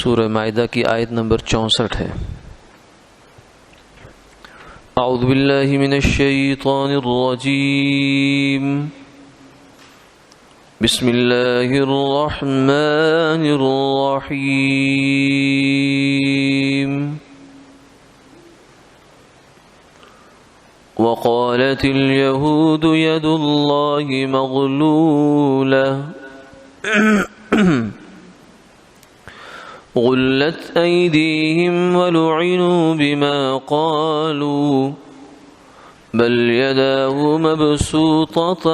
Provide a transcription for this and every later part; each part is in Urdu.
سورہ مائدہ کی آیت نمبر 64 ہے۔ اعوذ باللہ من الشیطان الرجیم، بسم اللہ الرحمن الرحیم۔ وقالت اليهود يد الله مغلولة غلت أيديهم ولعنوا بما قالوا بل يداه مبسوطتان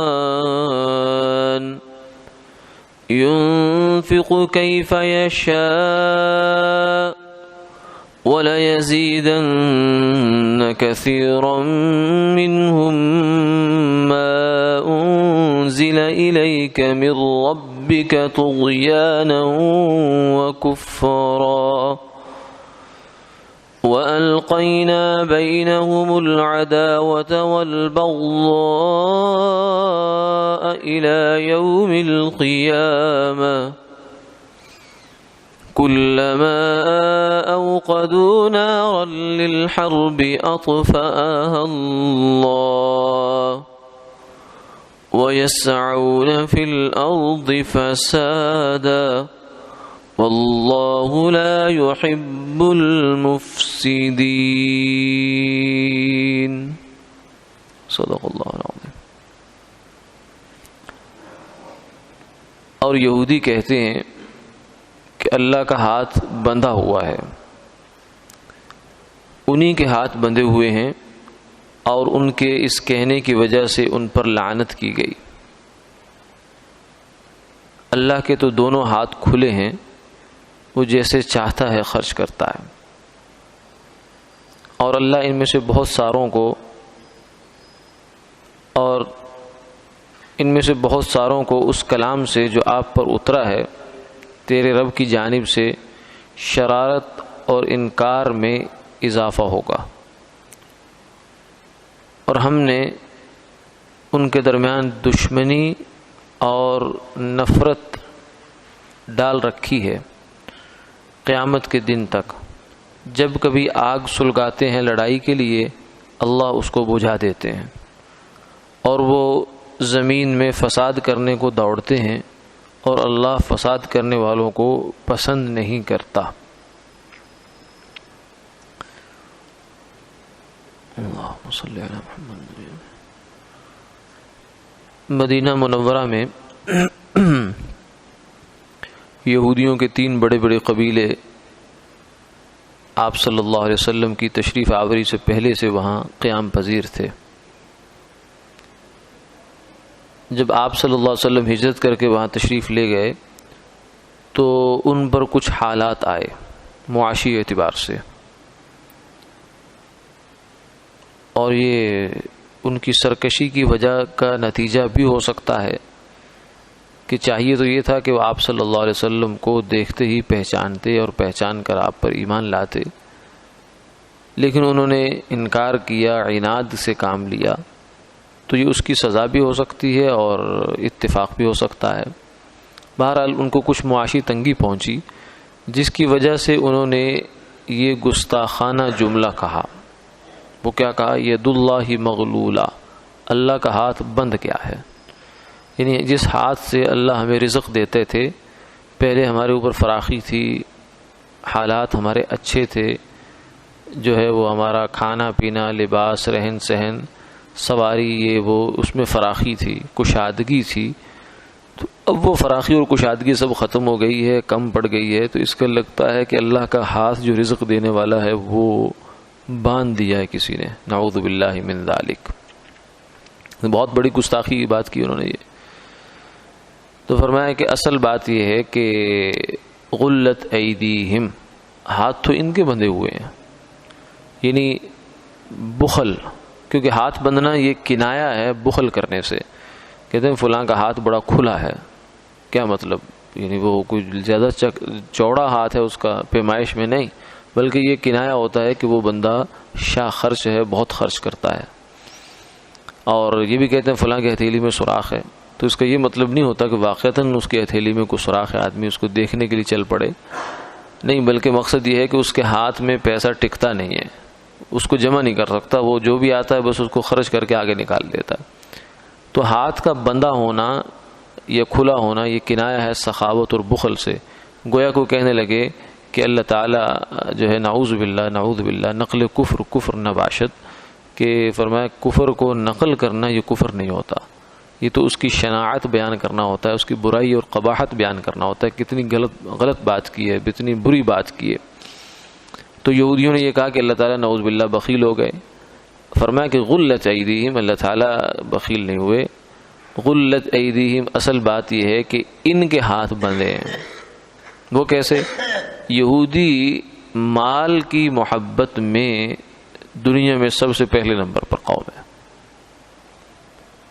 ينفق كيف يشاء وَلَيَزِيدَنَّ كَثِيرًا مِّنْهُمْ مَا أُنزِلَ إِلَيْكَ مِنْ رَبِّكَ طُغْيَانًا وَكُفْرًا وَأَلْقَيْنَا بَيْنَهُمُ الْعَدَاوَةَ وَالْبَغْضَاءَ إِلَى يَوْمِ الْقِيَامَةِ كلما أوقدوا نارا للحرب أطفأها الله ويسعون في الأرض فسادا والله لا يحب المفسدين۔ صدق اللہ العظیم۔ اور یہودی کہتے ہیں کہ اللہ کا ہاتھ بندھا ہوا ہے، انہی کے ہاتھ بندھے ہوئے ہیں، اور ان کے اس کہنے کی وجہ سے ان پر لعنت کی گئی۔ اللہ کے تو دونوں ہاتھ کھلے ہیں، وہ جیسے چاہتا ہے خرچ کرتا ہے، اور اللہ ان میں سے بہت ساروں کو اس کلام سے جو آپ پر اترا ہے تیرے رب کی جانب سے شرارت اور انکار میں اضافہ ہوگا، اور ہم نے ان کے درمیان دشمنی اور نفرت ڈال رکھی ہے قیامت کے دن تک۔ جب کبھی آگ سلگاتے ہیں لڑائی کے لیے، اللہ اس کو بجھا دیتے ہیں، اور وہ زمین میں فساد کرنے کو دوڑتے ہیں، اور اللہ فساد کرنے والوں کو پسند نہیں کرتا۔ اللہم صلی علی محمد۔ مدینہ منورہ میں یہودیوں کے 3 بڑے بڑے قبیلے آپ صلی اللہ علیہ وسلم کی تشریف آوری سے پہلے سے وہاں قیام پذیر تھے۔ جب آپ صلی اللہ علیہ وسلم ہجرت کر کے وہاں تشریف لے گئے تو ان پر کچھ حالات آئے معاشی اعتبار سے، اور یہ ان کی سرکشی کی وجہ کا نتیجہ بھی ہو سکتا ہے کہ چاہیے تو یہ تھا کہ وہ آپ صلی اللہ علیہ وسلم کو دیکھتے ہی پہچانتے اور پہچان کر آپ پر ایمان لاتے، لیکن انہوں نے انکار کیا، عناد سے کام لیا، تو یہ اس کی سزا بھی ہو سکتی ہے اور اتفاق بھی ہو سکتا ہے۔ بہرحال ان کو کچھ معاشی تنگی پہنچی، جس کی وجہ سے انہوں نے یہ گستاخانہ جملہ کہا۔ وہ کیا کہا؟ ید اللہ مغلولہ، اللہ کا ہاتھ بند کیا ہے، یعنی جس ہاتھ سے اللہ ہمیں رزق دیتے تھے، پہلے ہمارے اوپر فراخی تھی، حالات ہمارے اچھے تھے، جو ہے وہ ہمارا کھانا پینا، لباس، رہن سہن، سواری، یہ وہ اس میں فراخی تھی، کشادگی تھی، تو اب وہ فراخی اور کشادگی سب ختم ہو گئی ہے، کم پڑ گئی ہے، تو اس کا لگتا ہے کہ اللہ کا ہاتھ جو رزق دینے والا ہے وہ باندھ دیا ہے کسی نے، نعوذ باللہ من ذالک۔ بہت بڑی گستاخی کی بات کی انہوں نے یہ۔ تو فرمایا کہ اصل بات یہ ہے کہ غلت ایدیہم، ہاتھ تو ان کے بندھے ہوئے ہیں، یعنی بخل، کیونکہ ہاتھ بندھنا یہ کنایا ہے بخل کرنے سے۔ کہتے ہیں فلاں کا ہاتھ بڑا کھلا ہے، کیا مطلب؟ یعنی وہ کوئی زیادہ چوڑا ہاتھ ہے اس کا، پیمائش میں نہیں، بلکہ یہ کنایا ہوتا ہے کہ وہ بندہ شاہ خرچ ہے، بہت خرچ کرتا ہے۔ اور یہ بھی کہتے ہیں فلاں کی ہتھیلی میں سوراخ ہے، تو اس کا یہ مطلب نہیں ہوتا کہ واقعتاً اس کی ہتھیلی میں کوئی سوراخ ہے، آدمی اس کو دیکھنے کے لیے چل پڑے، نہیں، بلکہ مقصد یہ ہے کہ اس کے ہاتھ میں پیسہ ٹکتا نہیں ہے، اس کو جمع نہیں کر سکتا، وہ جو بھی آتا ہے بس اس کو خرچ کر کے آگے نکال دیتا ہے۔ تو ہاتھ کا بندہ ہونا یا کھلا ہونا یہ کنایا ہے سخاوت اور بخل سے۔ گویا کو کہنے لگے کہ اللہ تعالیٰ جو ہے نعوذ باللہ نقل کفر نباشت، کہ فرمایا کفر کو نقل کرنا یہ کفر نہیں ہوتا، یہ تو اس کی شناعت بیان کرنا ہوتا ہے، اس کی برائی اور قباحت بیان کرنا ہوتا ہے، کتنی غلط بات کی ہے، کتنی بری بات کی ہے۔ تو یہودیوں نے یہ کہا کہ اللہ تعالیٰ نعوذ باللہ بخیل ہو گئے۔ فرمایا کہ غلت ایدیہم، اللہ تعالیٰ بخیل نہیں ہوئے، غلت ایدیہم اصل بات یہ ہے کہ ان کے ہاتھ بندھے ہیں۔ وہ کیسے؟ یہودی مال کی محبت میں دنیا میں سب سے پہلے نمبر پر قوم ہے،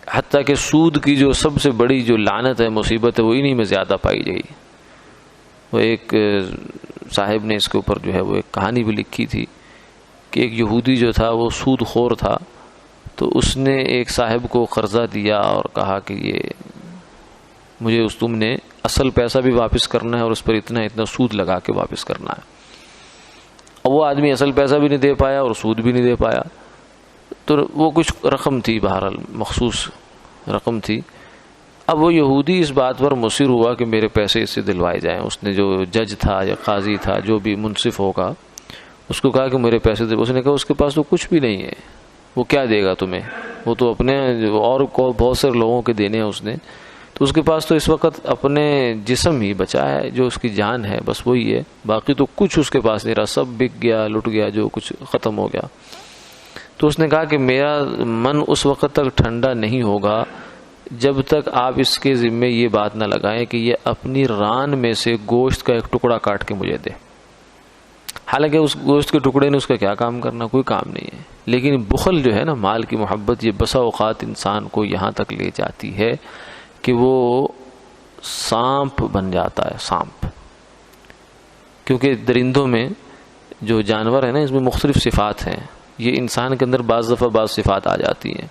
حتیٰ کہ سود کی جو سب سے بڑی جو لعنت ہے، مصیبت ہے، وہ انہی میں زیادہ پائی گئی۔ وہ ایک صاحب نے اس کے اوپر جو ہے وہ ایک کہانی بھی لکھی تھی کہ ایک یہودی جو تھا وہ سود خور تھا، تو اس نے ایک صاحب کو قرضہ دیا اور کہا کہ یہ مجھے تم نے اصل پیسہ بھی واپس کرنا ہے اور اس پر اتنا سود لگا کے واپس کرنا ہے۔ اور وہ آدمی اصل پیسہ بھی نہیں دے پایا اور سود بھی نہیں دے پایا، تو وہ کچھ رقم تھی، بہرحال مخصوص رقم تھی۔ اب وہ یہودی اس بات پر مصر ہوا کہ میرے پیسے اس سے دلوائے جائیں۔ اس نے جو جج تھا یا قاضی تھا، جو بھی منصف ہوگا، اس کو کہا کہ میرے پیسے دے۔ اس نے کہا اس کے پاس تو کچھ بھی نہیں ہے، وہ کیا دے گا تمہیں؟ وہ تو اپنے اور کو بہت سے لوگوں کے دینے ہیں اس نے، تو اس کے پاس تو اس وقت اپنے جسم ہی بچا ہے، جو اس کی جان ہے بس وہی ہے، باقی تو کچھ اس کے پاس نہیں رہا، سب بک گیا، لٹ گیا، جو کچھ ختم ہو گیا۔ تو اس نے کہا کہ میرا من اس وقت تک ٹھنڈا نہیں ہوگا جب تک آپ اس کے ذمے یہ بات نہ لگائیں کہ یہ اپنی ران میں سے گوشت کا ایک ٹکڑا کاٹ کے مجھے دے۔ حالانکہ اس گوشت کے ٹکڑے نے اس کا کیا کام کرنا، کوئی کام نہیں ہے، لیکن بخل جو ہے نا، مال کی محبت، یہ بسا اوقات انسان کو یہاں تک لے جاتی ہے کہ وہ سانپ بن جاتا ہے، سانپ۔ کیونکہ درندوں میں جو جانور ہیں نا، اس میں مختلف صفات ہیں، یہ انسان کے اندر بعض دفعہ بعض صفات آ جاتی ہیں۔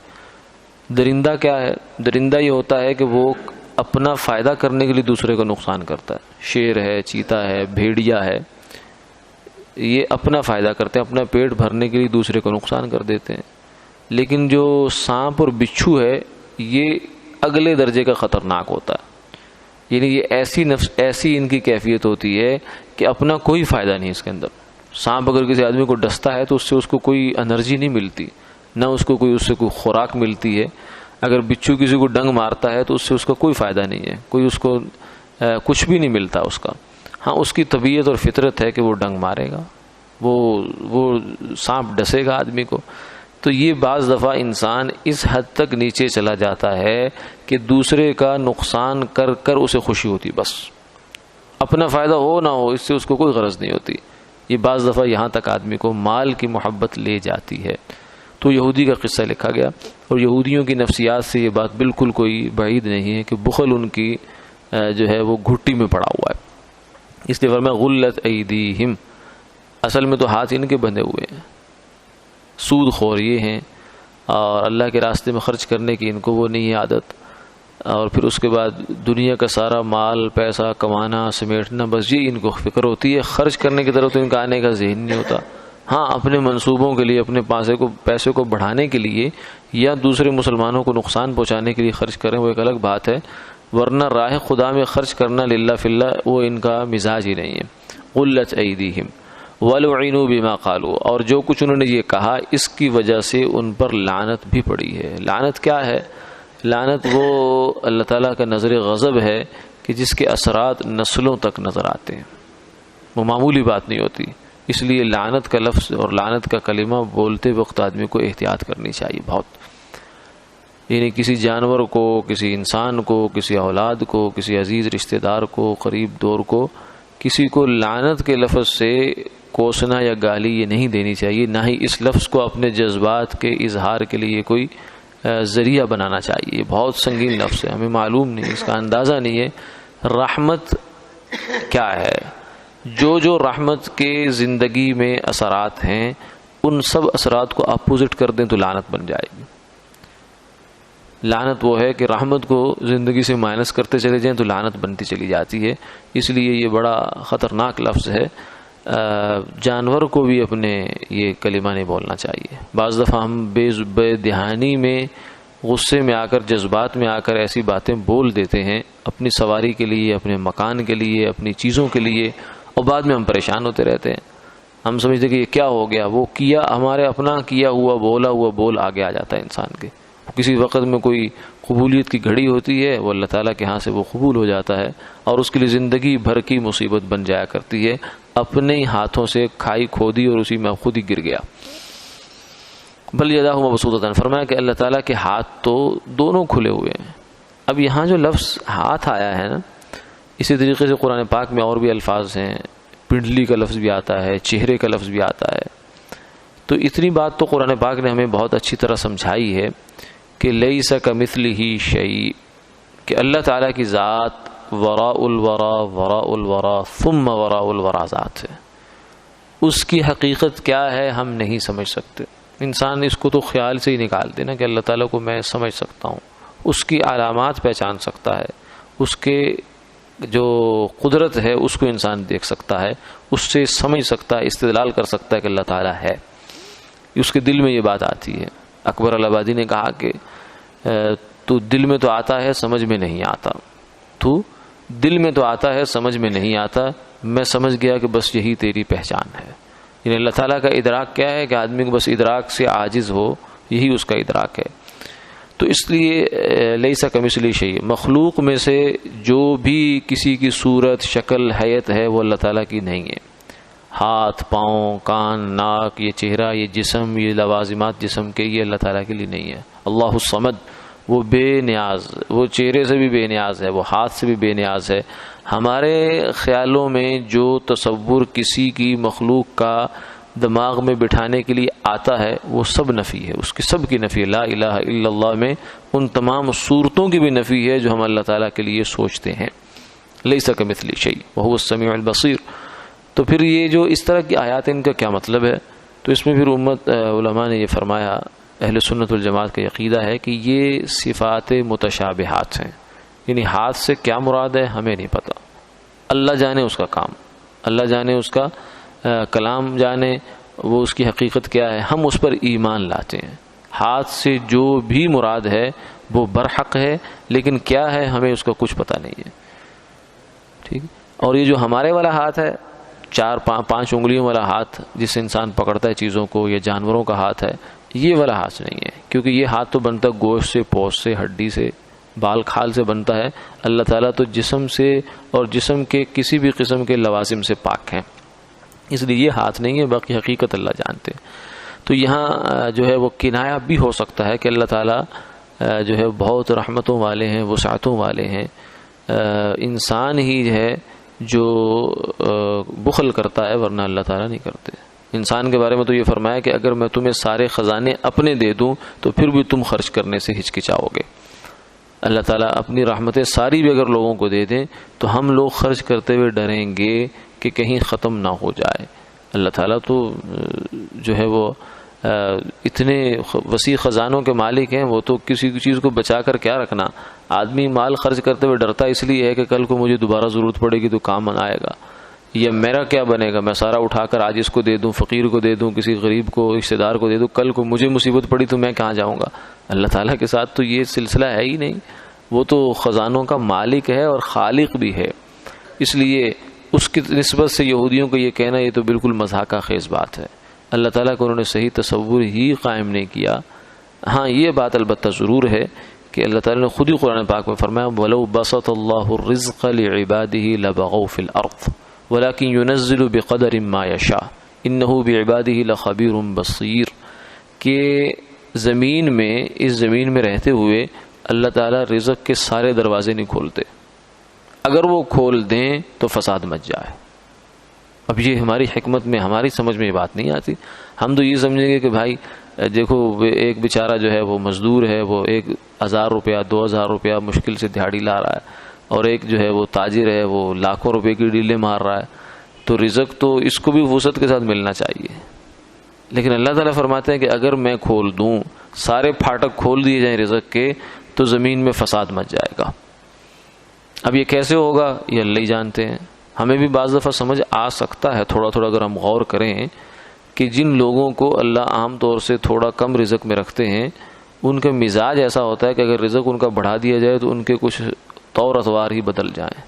درندہ کیا ہے؟ درندہ یہ ہوتا ہے کہ وہ اپنا فائدہ کرنے کے لیے دوسرے کو نقصان کرتا ہے۔ شیر ہے، چیتا ہے، بھیڑیا ہے، یہ اپنا فائدہ کرتے ہیں، اپنا پیٹ بھرنے کے لیے دوسرے کو نقصان کر دیتے ہیں۔ لیکن جو سانپ اور بچھو ہے، یہ اگلے درجے کا خطرناک ہوتا ہے، یعنی یہ ایسی ان کی کیفیت ہوتی ہے کہ اپنا کوئی فائدہ نہیں اس کے اندر۔ سانپ اگر کسی آدمی کو ڈستا ہے تو اس سے اس کو کوئی انرجی نہیں ملتی، نہ اس کو اس سے کوئی خوراک ملتی ہے۔ اگر بچھو کسی کو ڈنگ مارتا ہے تو اس سے اس کا کوئی فائدہ نہیں ہے، کوئی اس کو کچھ بھی نہیں ملتا اس کا۔ ہاں، اس کی طبیعت اور فطرت ہے کہ وہ ڈنگ مارے گا، وہ سانپ ڈسے گا آدمی کو۔ تو یہ بعض دفعہ انسان اس حد تک نیچے چلا جاتا ہے کہ دوسرے کا نقصان کر کر اسے خوشی ہوتی، بس اپنا فائدہ ہو نہ ہو اس سے اس کو کوئی غرض نہیں ہوتی۔ یہ بعض دفعہ یہاں تک آدمی کو مال کی محبت لے جاتی ہے۔ تو یہودی کا قصہ لکھا گیا، اور یہودیوں کی نفسیات سے یہ بات بالکل کوئی بعید نہیں ہے کہ بخل ان کی جو ہے وہ گھٹی میں پڑا ہوا ہے۔ اس لیے فرمایا غلت ایدیہم، اصل میں تو ہاتھ ان کے بندھے ہوئے ہیں، سود خور یہ ہیں، اور اللہ کے راستے میں خرچ کرنے کی ان کو وہ نہیں ہے عادت، اور پھر اس کے بعد دنیا کا سارا مال پیسہ کمانا سمیٹنا، بس یہ ان کو فکر ہوتی ہے، خرچ کرنے کی طرف تو ان کا آنے کا ذہن نہیں ہوتا۔ ہاں، اپنے منصوبوں کے لیے، اپنے پیسے کو بڑھانے کے لیے یا دوسرے مسلمانوں کو نقصان پہنچانے کے لیے خرچ کریں، وہ ایک الگ بات ہے، ورنہ راہ خدا میں خرچ کرنا للہ فی اللہ وہ ان کا مزاج ہی نہیں ہے۔ غلت ایدیہم وَلُعِنُوا بِمَا قَالُوا، اور جو کچھ انہوں نے یہ کہا اس کی وجہ سے ان پر لعنت بھی پڑی ہے۔ لعنت کیا ہے؟ لعنت وہ اللہ تعالیٰ کا نظر غضب ہے کہ جس کے اثرات نسلوں تک نظر آتے ہیں، وہ معمولی بات نہیں ہوتی۔ اس لیے لعنت کا لفظ اور لعنت کا کلمہ بولتے وقت آدمی کو احتیاط کرنی چاہیے بہت، یعنی کسی جانور کو، کسی انسان کو، کسی اولاد کو، کسی عزیز رشتہ دار کو، قریب دور کو، کسی کو لعنت کے لفظ سے کوسنا یا گالی یہ نہیں دینی چاہیے، نہ ہی اس لفظ کو اپنے جذبات کے اظہار کے لیے کوئی ذریعہ بنانا چاہیے۔ بہت سنگین لفظ ہے، ہمیں معلوم نہیں، اس کا اندازہ نہیں ہے رحمت کیا ہے۔ جو رحمت کے زندگی میں اثرات ہیں، ان سب اثرات کو اپوزٹ کر دیں تو لعنت بن جائے گی۔ لعنت وہ ہے کہ رحمت کو زندگی سے مائنس کرتے چلے جائیں تو لعنت بنتی چلی جاتی ہے. اس لیے یہ بڑا خطرناک لفظ ہے. جانور کو بھی اپنے یہ کلمہ نہیں بولنا چاہیے. بعض دفعہ ہم بے دہانی میں، غصے میں آ کر، جذبات میں آ کر ایسی باتیں بول دیتے ہیں اپنی سواری کے لیے، اپنے مکان کے لیے، اپنی چیزوں کے لیے، اور بعد میں ہم پریشان ہوتے رہتے ہیں. ہم سمجھتے ہیں کہ یہ کیا ہو گیا، وہ کیا ہمارے اپنا کیا ہوا بولا ہوا بول آگے آ جاتا ہے انسان کے. کسی وقت میں کوئی قبولیت کی گھڑی ہوتی ہے، وہ اللہ تعالیٰ کے ہاں سے وہ قبول ہو جاتا ہے، اور اس کے لیے زندگی بھر کی مصیبت بن جایا کرتی ہے. اپنے ہی ہاتھوں سے کھائی کھودی اور اسی میں خود ہی گر گیا. بل یداہ مبسوطتان، فرمایا کہ اللہ تعالیٰ کے ہاتھ تو دونوں کھلے ہوئے ہیں. اب یہاں جو لفظ ہاتھ آیا ہے نا، اسی طریقے سے قرآن پاک میں اور بھی الفاظ ہیں. پنڈلی کا لفظ بھی آتا ہے، چہرے کا لفظ بھی آتا ہے. تو اتنی بات تو قرآن پاک نے ہمیں بہت اچھی طرح سمجھائی ہے کہ لیس کمثلہ شیء، کہ اللہ تعالیٰ کی ذات وراء الورا، وراء الورا ثم وراء الورا ذات ہے. اس کی حقیقت کیا ہے ہم نہیں سمجھ سکتے. انسان اس کو تو خیال سے ہی نکال دے نا کہ اللہ تعالیٰ کو میں سمجھ سکتا ہوں، اس کی علامات پہچان سکتا ہے، اس کے جو قدرت ہے اس کو انسان دیکھ سکتا ہے، اس سے سمجھ سکتا ہے، استدلال کر سکتا ہے کہ اللہ تعالیٰ ہے. اس کے دل میں یہ بات آتی ہے. اکبر الآبادی نے کہا کہ تو دل میں تو آتا ہے سمجھ میں نہیں آتا، تو دل میں تو آتا ہے سمجھ میں نہیں آتا، میں سمجھ گیا کہ بس یہی تیری پہچان ہے. یعنی اللہ تعالیٰ کا ادراک کیا ہے کہ آدمی کو بس ادراک سے عاجز ہو، یہی اس کا ادراک ہے. تو اس لیے لیس کمثلہ شیء، مخلوق میں سے جو بھی کسی کی صورت، شکل، حیت ہے وہ اللہ تعالیٰ کی نہیں ہے. ہاتھ، پاؤں، کان، ناک، یہ چہرہ، یہ جسم، یہ لوازمات جسم کے، یہ اللہ تعالیٰ کے لیے نہیں ہے. اللہ الصمد، وہ بے نیاز، وہ چہرے سے بھی بے نیاز ہے، وہ ہاتھ سے بھی بے نیاز ہے. ہمارے خیالوں میں جو تصور کسی کی مخلوق کا دماغ میں بٹھانے کے لیے آتا ہے وہ سب نفی ہے، اس کی سب کی نفی ہے. لا الہ الا اللہ میں ان تمام صورتوں کی بھی نفی ہے جو ہم اللہ تعالیٰ کے لیے سوچتے ہیں. لیس کمثلہ شیء وہو السمیع البصیر. تو پھر یہ جو اس طرح کی آیات ان کا کیا مطلب ہے؟ تو اس میں پھر علماء نے یہ فرمایا، اہل سنت والجماعت کا عقیدہ ہے کہ یہ صفات متشابہات ہیں. یعنی ہاتھ سے کیا مراد ہے ہمیں نہیں پتہ، اللہ جانے اس کا کام، اللہ جانے اس کا کلام جانے وہ اس کی حقیقت کیا ہے. ہم اس پر ایمان لاتے ہیں. ہاتھ سے جو بھی مراد ہے وہ برحق ہے، لیکن کیا ہے ہمیں اس کا کچھ پتہ نہیں ہے. ٹھیک. اور یہ جو ہمارے والا ہاتھ ہے، 4-5 انگلیوں والا ہاتھ جس سے انسان پکڑتا ہے چیزوں کو، یہ جانوروں کا ہاتھ ہے، یہ والا ہاتھ نہیں ہے. کیونکہ یہ ہاتھ تو بنتا گوشت سے، پوست سے، ہڈی سے، بال کھال سے بنتا ہے. اللہ تعالیٰ تو جسم سے اور جسم کے کسی بھی قسم کے لوازم سے پاک ہیں، اس لیے یہ ہاتھ نہیں ہے. باقی حقیقت اللہ جانتے. تو یہاں جو ہے وہ کنایا بھی ہو سکتا ہے کہ اللہ تعالیٰ جو ہے بہت رحمتوں والے ہیں، وسعتوں والے ہیں. انسان ہی ہے جو بخل کرتا ہے، ورنہ اللہ تعالیٰ نہیں کرتے. انسان کے بارے میں تو یہ فرمایا کہ اگر میں تمہیں سارے خزانے اپنے دے دوں تو پھر بھی تم خرچ کرنے سے ہچکچاؤ گے. اللہ تعالیٰ اپنی رحمتیں ساری بھی اگر لوگوں کو دے دیں تو ہم لوگ خرچ کرتے ہوئے ڈریں گے کہ کہیں ختم نہ ہو جائے. اللہ تعالیٰ تو جو ہے وہ اتنے وسیع خزانوں کے مالک ہیں، وہ تو کسی چیز کو بچا کر کیا رکھنا. آدمی مال خرچ کرتے ہوئے ڈرتا اس لیے ہے کہ کل کو مجھے دوبارہ ضرورت پڑے گی تو کام آئے گا، یا میرا کیا بنے گا، میں سارا اٹھا کر آج اس کو دے دوں، فقیر کو دے دوں، کسی غریب کو، رشتہ دار کو دے دوں، کل کو مجھے مصیبت پڑی تو میں کہاں جاؤں گا. اللہ تعالیٰ کے ساتھ تو یہ سلسلہ ہے ہی نہیں. وہ تو خزانوں کا مالک ہے اور خالق بھی ہے. اس لیے اس کی نسبت سے یہودیوں کو یہ کہنا یہ تو بالکل مضحکہ خیز بات ہے. اللہ تعالیٰ کو انہوں نے صحیح تصور ہی قائم نہیں کیا. ہاں یہ بات البتہ ضرور ہے کہ اللہ تعالیٰ نے خود ہی قرآن پاک میں فرمایا وَلَوْ بَسَطَ اللَّهُ الرِّزْقَ لِعِبَادِهِ لَبَغَوْا فِي الْأَرْضِ وَلَكِنْ يُنَزِّلُ بِقَدَرٍ مَا يَشَاءُ إِنَّهُ بِعِبَادِهِ لَخَبِيرٌ بَصِيرٌ. کہ زمین میں، اس زمین میں رہتے ہوئے اللہ تعالیٰ رزق کے سارے دروازے نہیں کھولتے، اگر وہ کھول دیں تو فساد مچ جائے. اب یہ ہماری حکمت میں، ہماری سمجھ میں یہ بات نہیں آتی. ہم تو یہ سمجھیں گے کہ بھائی دیکھو ایک بیچارہ جو ہے وہ مزدور ہے، وہ 1,000 روپیہ 2,000 روپیہ مشکل سے دیہاڑی لا رہا ہے، اور ایک جو ہے وہ تاجر ہے وہ لاکھوں روپے کی ڈیلیں مار رہا ہے. تو رزق تو اس کو بھی وسعت کے ساتھ ملنا چاہیے. لیکن اللہ تعالیٰ فرماتے ہیں کہ اگر میں کھول دوں، سارے پھاٹک کھول دیے جائیں رزق کے، تو زمین میں فساد مچ جائے گا۔ اب یہ کیسے ہوگا یہ اللہ ہی جانتے ہیں۔ ہمیں بھی بعض دفعہ سمجھ آ سکتا ہے تھوڑا تھوڑا اگر ہم غور کریں کہ جن لوگوں کو اللہ عام طور سے تھوڑا کم رزق میں رکھتے ہیں ان کا مزاج ایسا ہوتا ہے کہ اگر رزق ان کا بڑھا دیا جائے تو ان کے کچھ طور اطوار ہی بدل جائیں،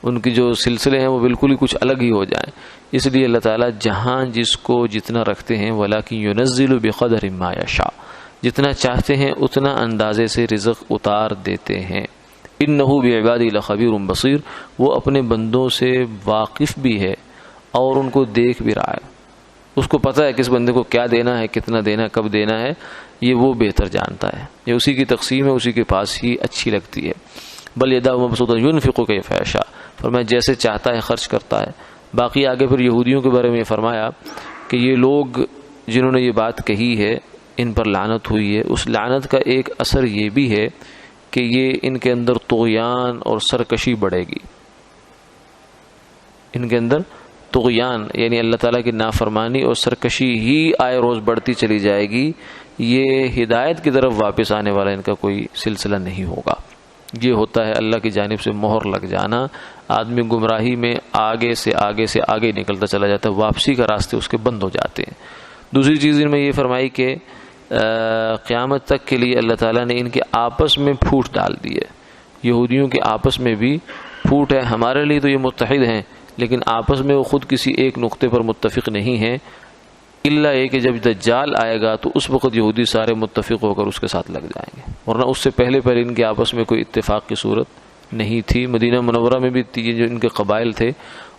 ان کی جو سلسلے ہیں وہ بالکل ہی کچھ الگ ہی ہو جائیں۔ اس لیے اللہ تعالیٰ جہاں جس کو جتنا رکھتے ہیں وَلَٰكِن يُنَزِّلُ بِقَدْرٍ مَّا يَشَاءُ، جتنا چاہتے ہیں اتنا اندازے سے رزق اتار دیتے ہیں۔ إِنَّهُ بِعِبَادِهِ لَخَبِيرٌ بَصِيرٌ، وہ اپنے بندوں سے واقف بھی ہے اور ان کو دیکھ بھی رہا ہے، اس کو پتہ ہے کس بندے کو کیا دینا ہے، کتنا دینا ہے، کب دینا ہے، یہ وہ بہتر جانتا ہے، یہ اسی کی تقسیم ہے، اسی کے پاس ہی اچھی لگتی ہے۔ بل یداہ مبسوطۃ ينفق کیف یشاء، فرمایا جیسے چاہتا ہے خرچ کرتا ہے۔ باقی آگے پھر یہودیوں کے بارے میں یہ فرمایا کہ یہ لوگ جنہوں نے یہ بات کہی ہے ان پر لعنت ہوئی ہے، اس لعنت کا ایک اثر یہ بھی ہے کہ یہ ان کے اندر طغیان اور سرکشی بڑھے گی، ان کے اندر طغیان یعنی اللہ تعالیٰ کی نافرمانی اور سرکشی ہی آئے روز بڑھتی چلی جائے گی، یہ ہدایت کی طرف واپس آنے والا ان کا کوئی سلسلہ نہیں ہوگا۔ یہ ہوتا ہے اللہ کی جانب سے مہر لگ جانا، آدمی گمراہی میں آگے سے آگے نکلتا چلا جاتا ہے، واپسی کا راستے اس کے بند ہو جاتے ہیں۔ دوسری چیز ان میں یہ فرمائی کہ قیامت تک کے لیے اللہ تعالیٰ نے ان کے آپس میں پھوٹ ڈال دی ہے، یہودیوں کے آپس میں بھی پھوٹ ہے۔ ہمارے لیے تو یہ متحد ہیں لیکن آپس میں وہ خود کسی ایک نقطے پر متفق نہیں ہیں، الا یہ کہ جب دجال آئے گا تو اس وقت یہودی سارے متفق ہو کر اس کے ساتھ لگ جائیں گے، ورنہ اس سے پہلے ان کے آپس میں کوئی اتفاق کی صورت نہیں تھی۔ مدینہ منورہ میں بھی جو ان کے قبائل تھے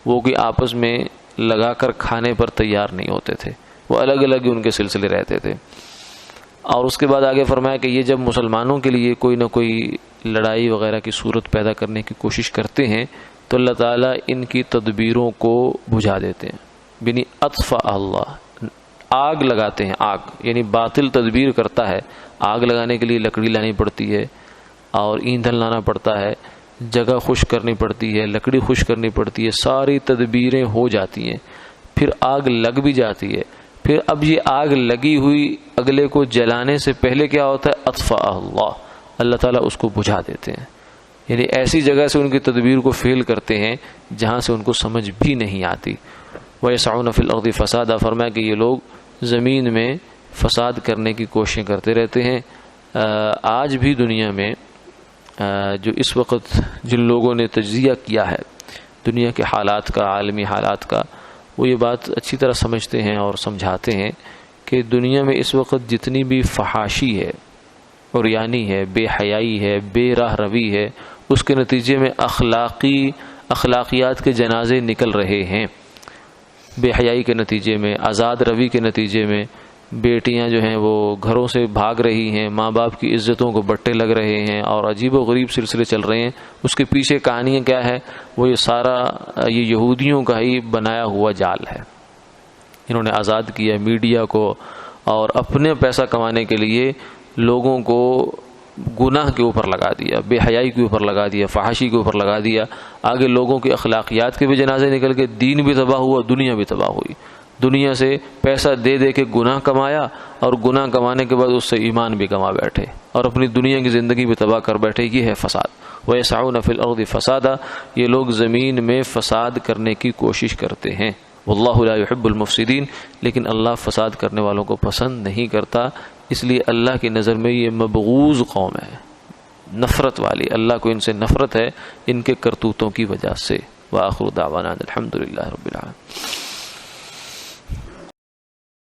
وہ کوئی آپس میں لگا کر کھانے پر تیار نہیں ہوتے تھے، وہ الگ الگ ان کے سلسلے رہتے تھے۔ اور اس کے بعد آگے فرمایا کہ یہ جب مسلمانوں کے لیے کوئی نہ کوئی لڑائی وغیرہ کی صورت پیدا کرنے کی کوشش کرتے ہیں تو اللہ تعالیٰ ان کی تدبیروں کو بجھا دیتے ہیں، یعنی اطفأ اللہ، آگ لگاتے ہیں۔ آگ یعنی باطل تدبیر کرتا ہے، آگ لگانے کے لیے لکڑی لانی پڑتی ہے اور ایندھن لانا پڑتا ہے، جگہ خشک کرنی پڑتی ہے، لکڑی خشک کرنی پڑتی ہے، ساری تدبیریں ہو جاتی ہیں، پھر آگ لگ بھی جاتی ہے۔ پھر اب یہ آگ لگی ہوئی اگلے کو جلانے سے پہلے کیا ہوتا ہے؟ اطفأ اللہ، اللہ تعالیٰ اس کو بجھا دیتے ہیں، یعنی ایسی جگہ سے ان کی تدبیر کو فیل کرتے ہیں جہاں سے ان کو سمجھ بھی نہیں آتی۔ وَيَسْعُونَ فِي الْأَرْضِ فَسَادًا، فرمایا کہ یہ لوگ زمین میں فساد کرنے کی کوششیں کرتے رہتے ہیں۔ آج بھی دنیا میں جو اس وقت جن لوگوں نے تجزیہ کیا ہے دنیا کے حالات کا، عالمی حالات کا، وہ یہ بات اچھی طرح سمجھتے ہیں اور سمجھاتے ہیں کہ دنیا میں اس وقت جتنی بھی فحاشی ہے، عریانی ہے، بے حیائی ہے، بے راہ روی ہے، اس کے نتیجے میں اخلاقیات کے جنازے نکل رہے ہیں۔ بے حیائی کے نتیجے میں، آزاد روی کے نتیجے میں بیٹیاں جو ہیں وہ گھروں سے بھاگ رہی ہیں، ماں باپ کی عزتوں کو بٹے لگ رہے ہیں اور عجیب و غریب سلسلے چل رہے ہیں۔ اس کے پیچھے کہانیاں کیا ہے؟ وہ یہ سارا یہ یہودیوں کا ہی بنایا ہوا جال ہے۔ انہوں نے آزاد کیا میڈیا کو اور اپنے پیسہ کمانے کے لیے لوگوں کو گناہ کے اوپر لگا دیا، بے حیائی کے اوپر لگا دیا، فحاشی کے اوپر لگا دیا۔ آگے لوگوں کی اخلاقیات کے بھی جنازے نکل کے دین بھی تباہ ہوا، دنیا بھی تباہ ہوئی۔ دنیا سے پیسہ دے دے کے گناہ کمایا اور گناہ کمانے کے بعد اس سے ایمان بھی کما بیٹھے اور اپنی دنیا کی زندگی بھی تباہ کر بیٹھے۔ یہ ہے فساد۔ وَيَسْعُونَ فِي الْأَرْضِ فَسَادًا، یہ لوگ زمین میں فساد کرنے کی کوشش کرتے ہیں۔ وَاللَّهُ لَا يُحِبُّ الْمُفْسِدِينَ، لیکن اللہ فساد کرنے والوں کو پسند نہیں کرتا، اس لیے اللہ کی نظر میں یہ مبغوض قوم ہے، نفرت والی، اللہ کو ان سے نفرت ہے ان کے کرتوتوں کی وجہ سے۔ وآخر دعوانا الحمد للہ رب العالمین۔